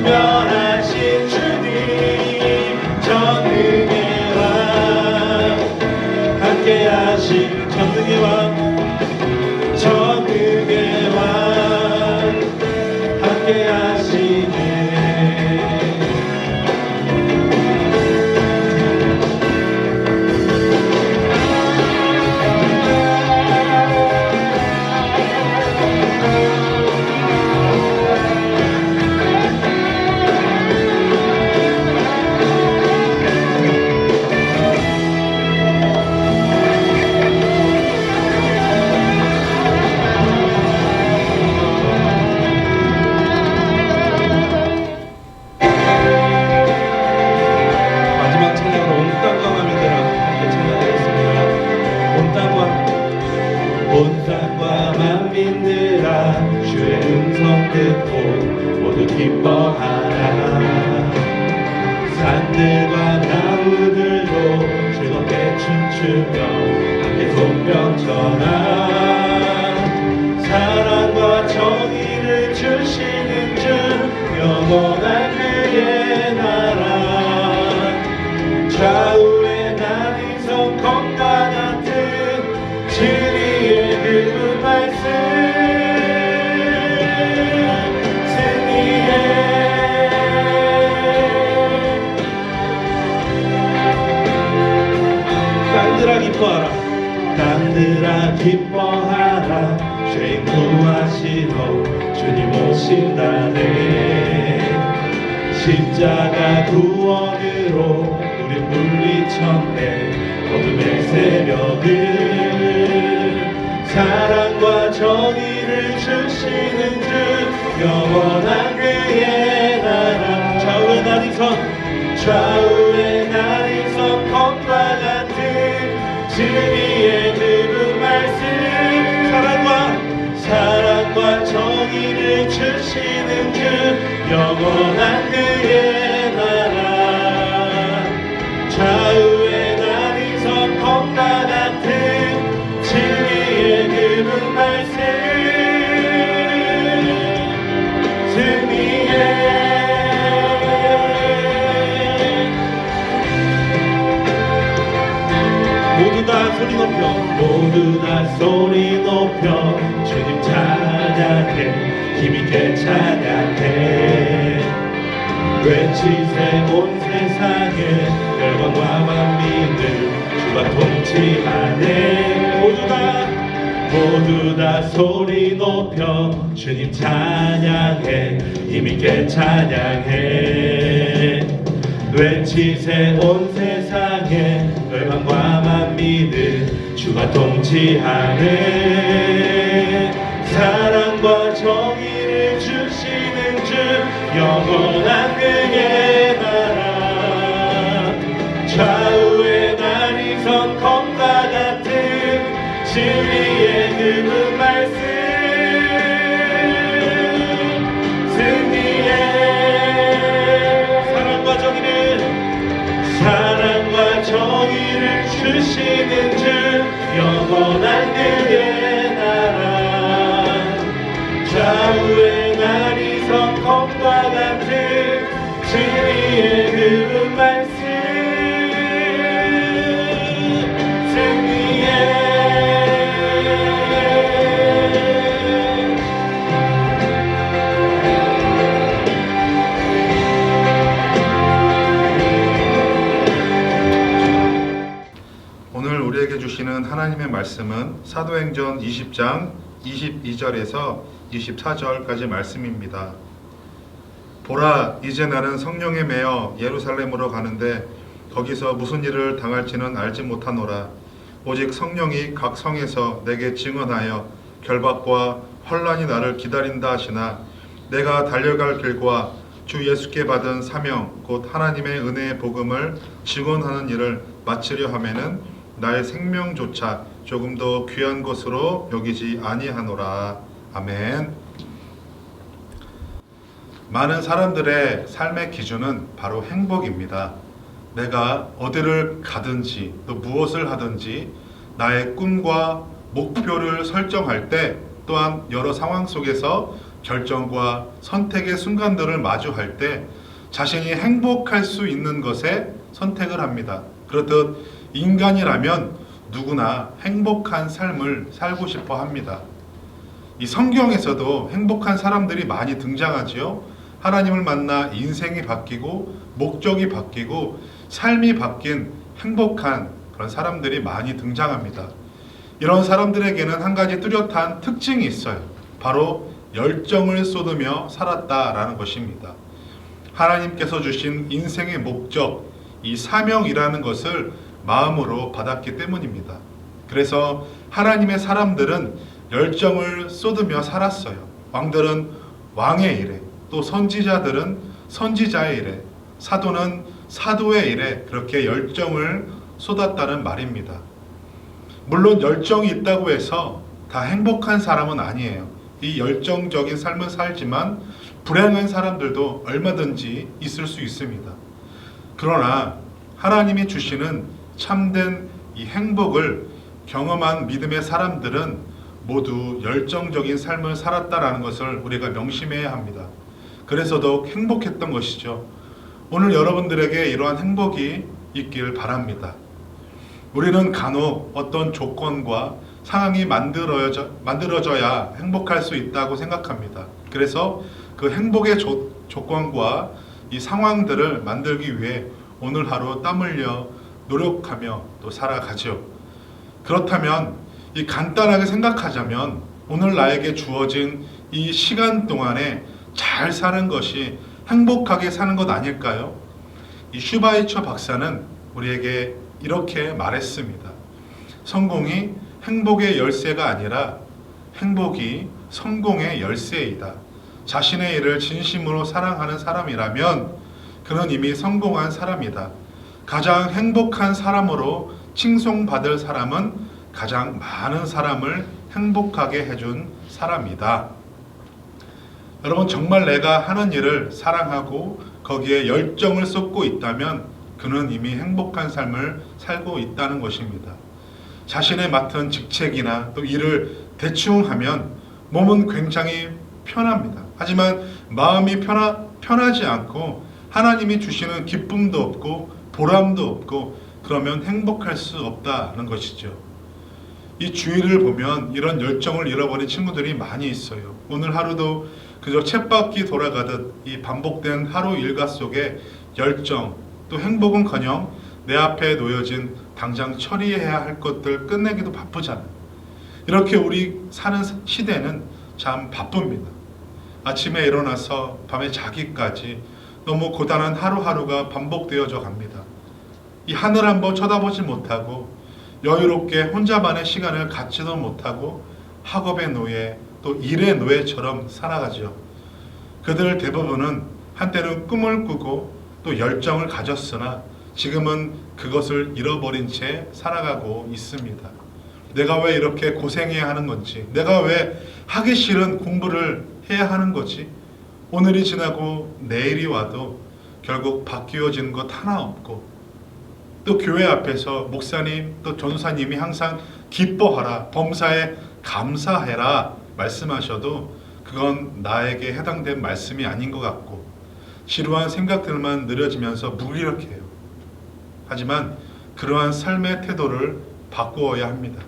신명하신 주님 전능의 왕 함께하신 전능의 왕 전능의 왕 함께하시네. 온 땅과 만민들아 주의 음성 듣고 모두 기뻐하라. 산들과 나무들도 즐겁게 춤추며 함께 손뼉 쳐라. 사랑과 정의를 주시는 주 영원한 그의 나라. 좌우에 나리선 검과 같은 진리의 그 말씀 승리해. 땅들아 기뻐하라. 땅들아 기뻐하라. 죄인 구하시러 주님 오신다네. 십자가 구원으로 우리 물리쳤네. 어둠의 새벽을 사랑과 정의를 주시는 주 영원한 그의 나라. 좌우의 나리선 검과 같은 진리의 그 말씀 사랑과 정의를 주시는 주 영원한 그의 나라. 좌우의 나리선 검과 같은 진리의 그 말씀 승리해. 모두 다 소리 높여 주님 찬양해. 힘있게 찬양해. 외치세 온 세상에 열방과 만민을 주가 통치하네. 모두 다 소리 높여 주님 찬양해. 힘있게 찬양해. 외치세 온 세상에 열방과 만민을 주가 통치하네. 사랑과 정의를 주시는 주 영원한 그의 나라. 좌우의 나리선 검과 같은 진리의 그 말씀 승리해. 사랑과 정의를 주시는 주 영원한 그의 나라. 좌우의 나리선 검과 같은 진리의 그 말씀 승리해. 오늘 우리에게 주시는 하나님의 말씀은 사도행전 20장 22절에서 24절까지 말씀입니다. 보라, 이제 나는 성령에 매여 예루살렘으로 가는데 거기서 무슨 일을 당할지는 알지 못하노라. 오직 성령이 각 성에서 내게 증언하여 결박과 환난이 나를 기다린다 하시나 내가 달려갈 길과 주 예수께 받은 사명 곧 하나님의 은혜의 복음을 증언하는 일을 마치려 하면은 나의 생명조차 조금 더 귀한 것으로 여기지 아니하노라. 아멘. 많은 사람들의 삶의 기준은 바로 행복입니다. 내가 어디를 가든지 또 무엇을 하든지 나의 꿈과 목표를 설정할 때 또한 여러 상황 속에서 결정과 선택의 순간들을 마주할 때 자신이 행복할 수 있는 것에 선택을 합니다. 그렇듯 인간이라면 누구나 행복한 삶을 살고 싶어 합니다. 이 성경에서도 행복한 사람들이 많이 등장하지요. 하나님을 만나 인생이 바뀌고 목적이 바뀌고 삶이 바뀐 행복한 그런 사람들이 많이 등장합니다. 이런 사람들에게는 한 가지 뚜렷한 특징이 있어요. 바로 열정을 쏟으며 살았다라는 것입니다. 하나님께서 주신 인생의 목적, 이 사명이라는 것을 마음으로 받았기 때문입니다. 그래서 하나님의 사람들은 열정을 쏟으며 살았어요. 왕들은 왕의 일에, 또 선지자들은 선지자의 일에, 사도는 사도의 일에 그렇게 열정을 쏟았다는 말입니다. 물론 열정이 있다고 해서 다 행복한 사람은 아니에요. 이 열정적인 삶을 살지만 불행한 사람들도 얼마든지 있을 수 있습니다. 그러나 하나님이 주시는 참된 이 행복을 경험한 믿음의 사람들은 모두 열정적인 삶을 살았다라는 것을 우리가 명심해야 합니다. 그래서 더욱 행복했던 것이죠. 오늘 여러분들에게 이러한 행복이 있길 바랍니다. 우리는 간혹 어떤 조건과 상황이 만들어져야 행복할 수 있다고 생각합니다. 그래서 그 행복의 조건과 이 상황들을 만들기 위해 오늘 하루 땀 흘려 노력하며 또 살아가죠. 그렇다면 이 간단하게 생각하자면 오늘 나에게 주어진 이 시간 동안에 잘 사는 것이 행복하게 사는 것 아닐까요? 이 슈바이처 박사는 우리에게 이렇게 말했습니다. 성공이 행복의 열쇠가 아니라 행복이 성공의 열쇠이다. 자신의 일을 진심으로 사랑하는 사람이라면 그는 이미 성공한 사람이다. 가장 행복한 사람으로 칭송받을 사람은 가장 많은 사람을 행복하게 해준 사람이다. 여러분, 정말 내가 하는 일을 사랑하고 거기에 열정을 쏟고 있다면 그는 이미 행복한 삶을 살고 있다는 것입니다. 자신의 맡은 직책이나 또 일을 대충 하면 몸은 굉장히 편합니다. 하지만 마음이 편하지 않고 하나님이 주시는 기쁨도 없고 보람도 없고 그러면 행복할 수 없다는 것이죠. 이 주위를 보면 이런 열정을 잃어버린 친구들이 많이 있어요. 오늘 하루도 그저 쳇바퀴 돌아가듯 이 반복된 하루 일과 속에 열정 또 행복은커녕 내 앞에 놓여진 당장 처리해야 할 것들 끝내기도 바쁘잖아요. 이렇게 우리 사는 시대는 참 바쁩니다. 아침에 일어나서 밤에 자기까지 너무 고단한 하루하루가 반복되어져 갑니다. 이 하늘 한번 쳐다보지 못하고 여유롭게 혼자만의 시간을 갖지도 못하고 학업의 노예 또 일의 노예처럼 살아가죠. 그들 대부분은 한때는 꿈을 꾸고 또 열정을 가졌으나 지금은 그것을 잃어버린 채 살아가고 있습니다. 내가 왜 이렇게 고생해야 하는 건지, 내가 왜 하기 싫은 공부를 해야 하는 거지, 오늘이 지나고 내일이 와도 결국 바뀌어지는 것 하나 없고, 또 교회 앞에서 목사님 또 전사님이 항상 기뻐하라, 범사에 감사해라 말씀하셔도 그건 나에게 해당된 말씀이 아닌 것 같고 지루한 생각들만 느려지면서 무기력해요. 하지만 그러한 삶의 태도를 바꾸어야 합니다.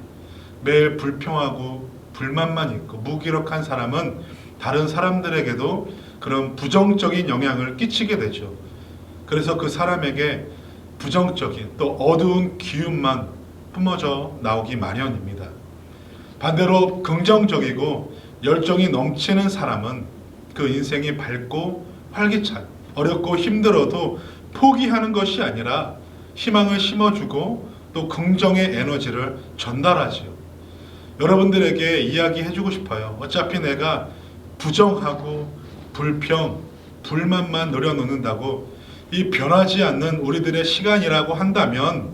매일 불평하고 불만만 있고 무기력한 사람은 다른 사람들에게도 그런 부정적인 영향을 끼치게 되죠. 그래서 그 사람에게 부정적인 또 어두운 기운만 뿜어져 나오기 마련입니다. 반대로 긍정적이고 열정이 넘치는 사람은 그 인생이 밝고 활기찬, 어렵고 힘들어도 포기하는 것이 아니라 희망을 심어주고 또 긍정의 에너지를 전달하지요. 여러분들에게 이야기해주고 싶어요. 어차피 내가 부정하고 불평, 불만만 노려놓는다고 이 변하지 않는 우리들의 시간이라고 한다면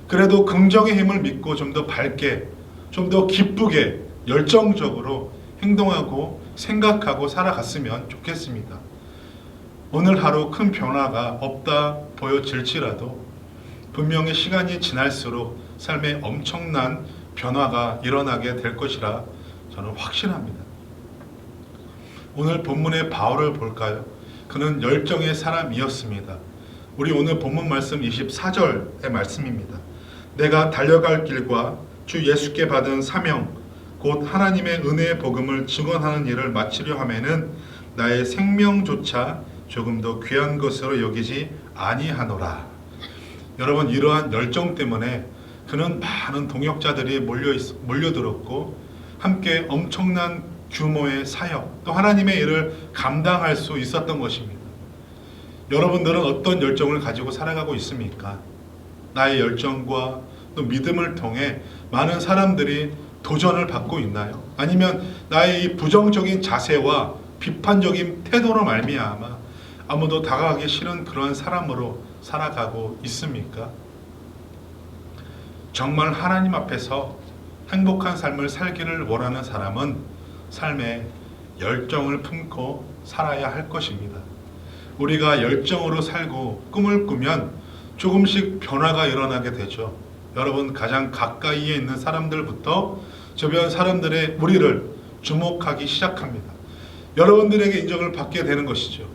그래도 긍정의 힘을 믿고 좀 더 밝게, 좀 더 기쁘게, 열정적으로 행동하고 생각하고 살아갔으면 좋겠습니다. 오늘 하루 큰 변화가 없다 보여질지라도 분명히 시간이 지날수록 삶에 엄청난 변화가 일어나게 될 것이라 저는 확신합니다. 오늘 본문의 바울을 볼까요? 그는 열정의 사람이었습니다. 우리 오늘 본문 말씀 24절의 말씀입니다. 내가 달려갈 길과 주 예수께 받은 사명 곧 하나님의 은혜의 복음을 증언하는 일을 마치려 하면은 나의 생명조차 조금 더 귀한 것으로 여기지 아니하노라. 여러분, 이러한 열정 때문에 그는 많은 동역자들이 몰려들었고 함께 엄청난 규모의 사역, 또 하나님의 일을 감당할 수 있었던 것입니다. 여러분들은 어떤 열정을 가지고 살아가고 있습니까? 나의 열정과 또 믿음을 통해 많은 사람들이 도전을 받고 있나요? 아니면 나의 이 부정적인 자세와 비판적인 태도로 말미암아 아무도 다가가기 싫은 그런 사람으로 살아가고 있습니까? 정말 하나님 앞에서 행복한 삶을 살기를 원하는 사람은 삶에 열정을 품고 살아야 할 것입니다. 우리가 열정으로 살고 꿈을 꾸면 조금씩 변화가 일어나게 되죠. 여러분, 가장 가까이에 있는 사람들부터 주변 사람들의 우리를 주목하기 시작합니다. 여러분들에게 인정을 받게 되는 것이죠.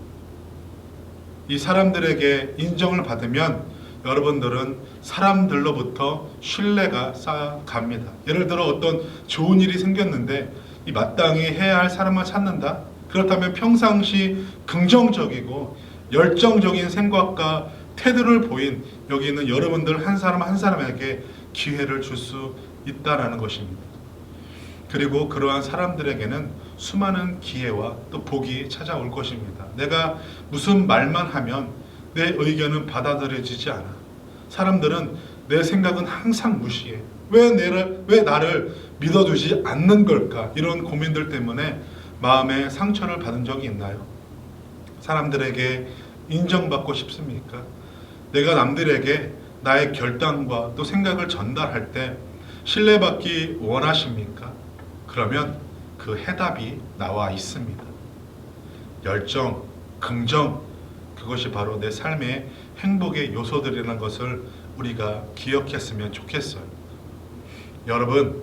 이 사람들에게 인정을 받으면 여러분들은 사람들로부터 신뢰가 쌓아갑니다. 예를 들어 어떤 좋은 일이 생겼는데 이 마땅히 해야 할 사람만 찾는다? 그렇다면 평상시 긍정적이고 열정적인 생각과 태도를 보인 여기 있는 여러분들 한 사람 한 사람에게 기회를 줄 수 있다라는 것입니다. 그리고 그러한 사람들에게는 수많은 기회와 또 복이 찾아올 것입니다. 내가 무슨 말만 하면 내 의견은 받아들여지지 않아. 사람들은 내 생각은 항상 무시해. 왜 나를 믿어주지 않는 걸까? 이런 고민들 때문에 마음에 상처를 받은 적이 있나요? 사람들에게 인정받고 싶습니까? 내가 남들에게 나의 결단과 또 생각을 전달할 때 신뢰받기 원하십니까? 그러면 그 해답이 나와 있습니다. 열정, 긍정, 그것이 바로 내 삶의 행복의 요소들이라는 것을 우리가 기억했으면 좋겠어요. 여러분,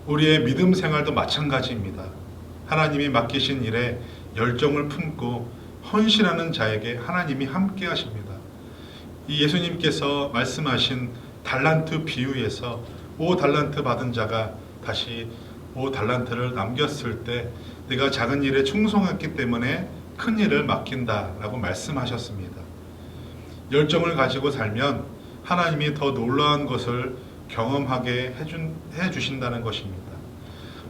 우리의 믿음 생활도 마찬가지입니다. 하나님이 맡기신 일에 열정을 품고 헌신하는 자에게 하나님이 함께 하십니다. 이 예수님께서 말씀하신 달란트 비유에서 5달란트 받은 자가 다시 5달란트를 남겼을 때 내가 작은 일에 충성했기 때문에 큰 일을 맡긴다라고 말씀하셨습니다. 열정을 가지고 살면 하나님이 더 놀라운 것을 경험하게 해주신다는 것입니다.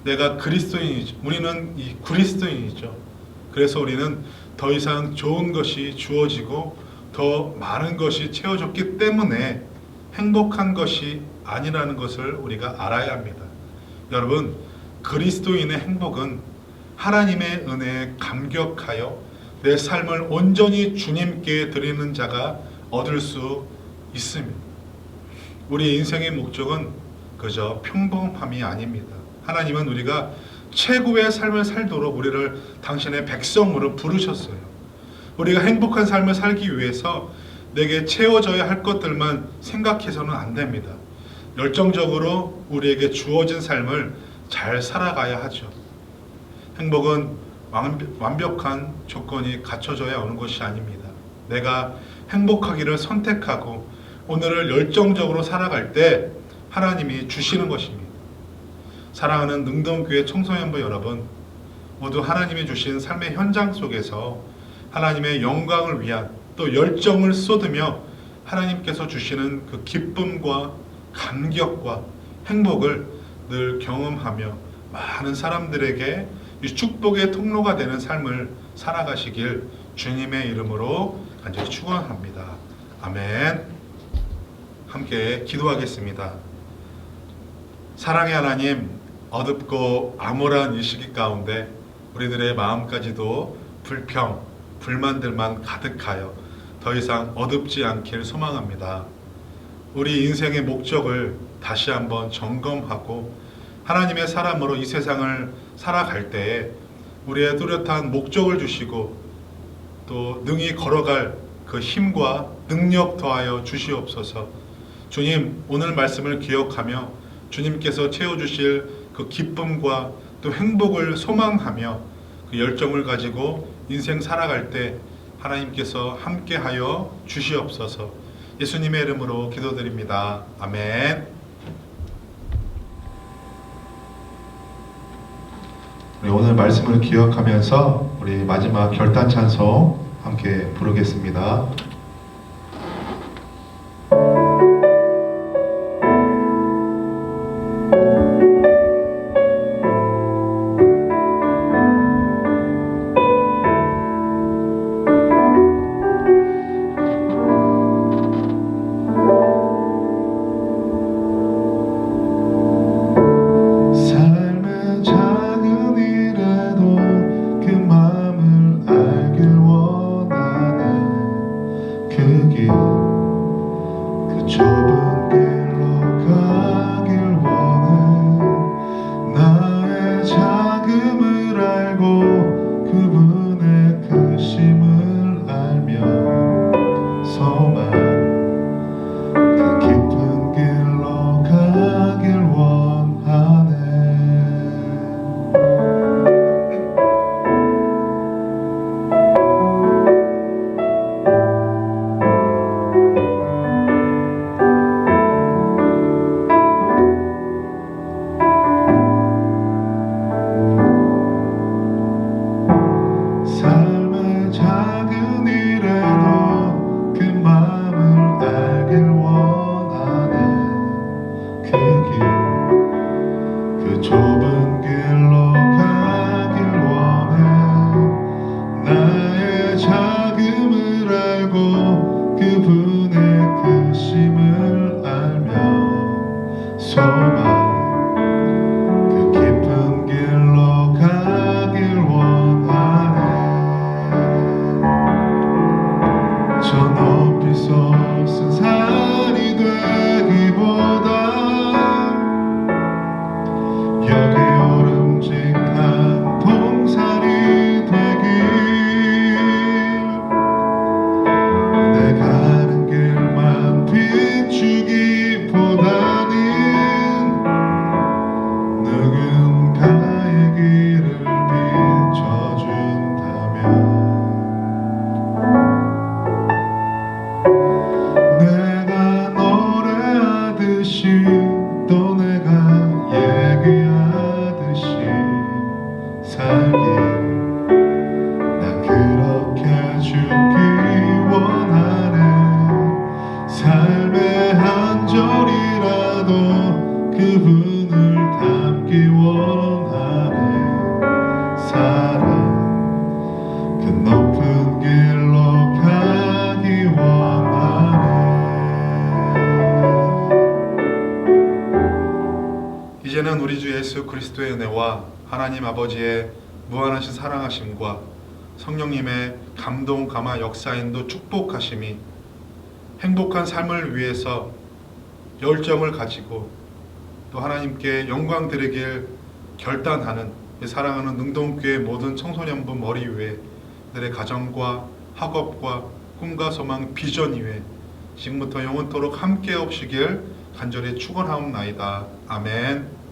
내가 그리스도인이죠. 우리는 이 그리스도인이죠. 그래서 우리는 더 이상 좋은 것이 주어지고 더 많은 것이 채워졌기 때문에 행복한 것이 아니라는 것을 우리가 알아야 합니다. 여러분, 그리스도인의 행복은 하나님의 은혜에 감격하여 내 삶을 온전히 주님께 드리는 자가 얻을 수 있습니다. 우리 인생의 목적은 그저 평범함이 아닙니다. 하나님은 우리가 최고의 삶을 살도록 우리를 당신의 백성으로 부르셨어요. 우리가 행복한 삶을 살기 위해서 내게 채워져야 할 것들만 생각해서는 안 됩니다. 열정적으로 우리에게 주어진 삶을 잘 살아가야 하죠. 행복은 완벽한 조건이 갖춰져야 오는 것이 아닙니다. 내가 행복하기를 선택하고 오늘을 열정적으로 살아갈 때 하나님이 주시는 것입니다. 사랑하는 능동교회 청소년부 여러분, 모두 하나님이 주신 삶의 현장 속에서 하나님의 영광을 위한 또 열정을 쏟으며 하나님께서 주시는 그 기쁨과 감격과 행복을 늘 경험하며 많은 사람들에게 이 축복의 통로가 되는 삶을 살아가시길 주님의 이름으로 간절히 축원합니다. 아멘. 함께 기도하겠습니다. 사랑의 하나님, 어둡고 암울한 이 시기 가운데 우리들의 마음까지도 불평, 불만들만 가득하여 더 이상 어둡지 않길 소망합니다. 우리 인생의 목적을 다시 한번 점검하고 하나님의 사람으로 이 세상을 살아갈 때에 우리의 뚜렷한 목적을 주시고 또 능히 걸어갈 그 힘과 능력 더하여 주시옵소서. 주님, 오늘 말씀을 기억하며 주님께서 채워주실 그 기쁨과 또 행복을 소망하며 그 열정을 가지고 인생 살아갈 때 하나님께서 함께하여 주시옵소서. 예수님의 이름으로 기도드립니다. 아멘. 우리 오늘 말씀을 기억하면서 우리 마지막 결단 찬송 함께 부르겠습니다. 이제는 우리 주 예수 그리스도의 은혜와 하나님 아버지의 무한하신 사랑하심과 성령님의 감동, 감화, 역사인도 축복하심이 행복한 삶을 위해서 열정을 가지고 또 하나님께 영광 드리길 결단하는 사랑하는 능동교회 모든 청소년부 머리 위에 그들의 가정과 학업과 꿈과 소망, 비전 위에 지금부터 영원토록 함께 없으길 간절히 축원하옵나이다. 아멘.